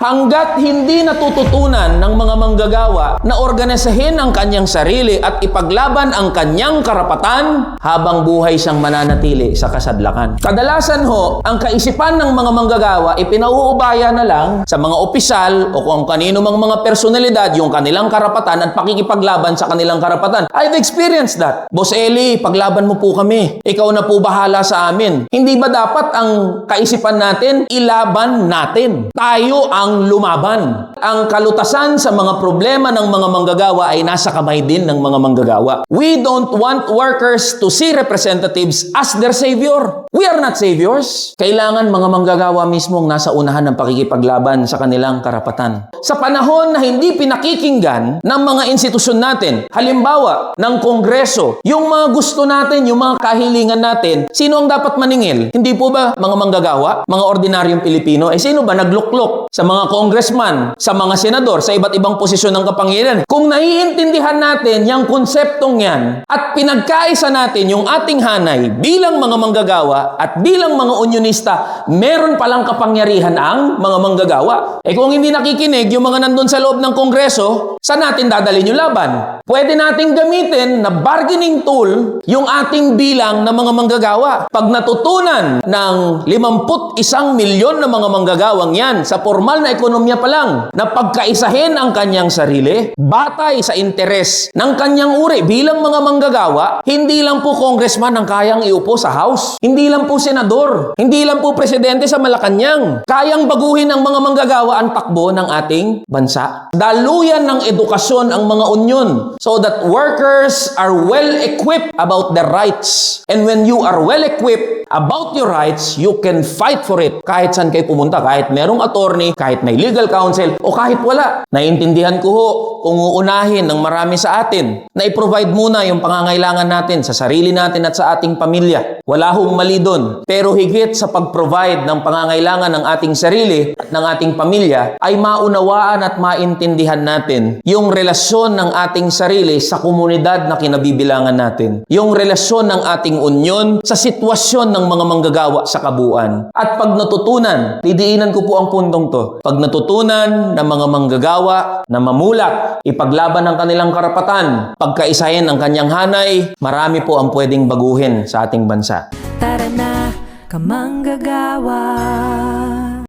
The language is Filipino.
Hanggat hindi natututunan ng mga manggagawa na organisahin ang kanyang sarili at ipaglaban ang kanyang karapatan, habang buhay siyang mananatili sa kasadlakan. Kadalasan ho, ang kaisipan ng mga manggagawa ipinauubaya na lang sa mga opisyal o kung kanino mang mga personalidad yung kanilang karapatan at pakikipaglaban sa kanilang karapatan. I've experienced that. Boss Eli, paglaban mo po kami. Ikaw na po bahala sa amin. Hindi ba dapat ang kaisipan natin, ilaban natin? Tayo ang lumaban. Ang kalutasan sa mga problema ng mga manggagawa ay nasa kamay din ng mga manggagawa. We don't want workers to see representatives as their savior. We are not saviors. Kailangan mga manggagawa mismo ang nasa unahan ng pakikipaglaban sa kanilang karapatan. Sa panahon na hindi pinakikinggan ng mga institusyon natin, halimbawa ng Kongreso, yung mga gusto natin, yung mga kahilingan natin, sino ang dapat maningil? Hindi po ba mga manggagawa, mga ordinaryong Pilipino? Sino ba nagluklok sa mga congressman, sa mga senador, sa iba't ibang posisyon ng kapangyarihan? Kung naiintindihan natin yung konseptong yan at pinagkaisa natin yung ating hanay bilang mga manggagawa at bilang mga unionista, meron palang kapangyarihan ang mga manggagawa. Kung hindi nakikinig yung mga nandun sa loob ng Kongreso, saan natin dadalhin yung laban? Pwede nating gamitin na bargaining tool yung ating bilang na mga manggagawa. Pag natutunan ng 51 milyon na mga manggagawang yan sa formal na ekonomiya pa lang na pagkaisahin ang kanyang sarili, batay sa interes ng kanyang uri bilang mga manggagawa, hindi lang po congressman ang kayang iupo sa House. Hindi lang po senador. Hindi lang po presidente sa Malacanang. Kayang baguhin ng mga manggagawa ang takbo ng ating bansa. Daluyan ng edukasyon ang mga unyon so that workers are well-equipped about their rights. And when you are well-equipped about your rights, you can fight for it. Kahit saan kayo pumunta, kahit merong attorney, kahit may legal counsel, o kahit wala. Naiintindihan ko ho kung uunahin ng marami sa atin na i-provide muna yung pangangailangan natin sa sarili natin at sa ating pamilya. Wala hong mali doon. Pero higit sa pag-provide ng pangangailangan ng ating sarili at ng ating pamilya, ay maunawaan at maintindihan natin yung relasyon ng ating sarili sa komunidad na kinabibilangan natin. Yung relasyon ng ating unyon sa sitwasyon ng mga manggagawa sa kabuuan. At pag natutunan, didiinan ko po ang puntong to, pag natutunan ng mga manggagawa na mamulat, ipaglaban ang kanilang karapatan, pagkaisahin ang kanyang hanay, marami po ang pwedeng baguhin sa ating bansa. Tara na, kamanggagawa.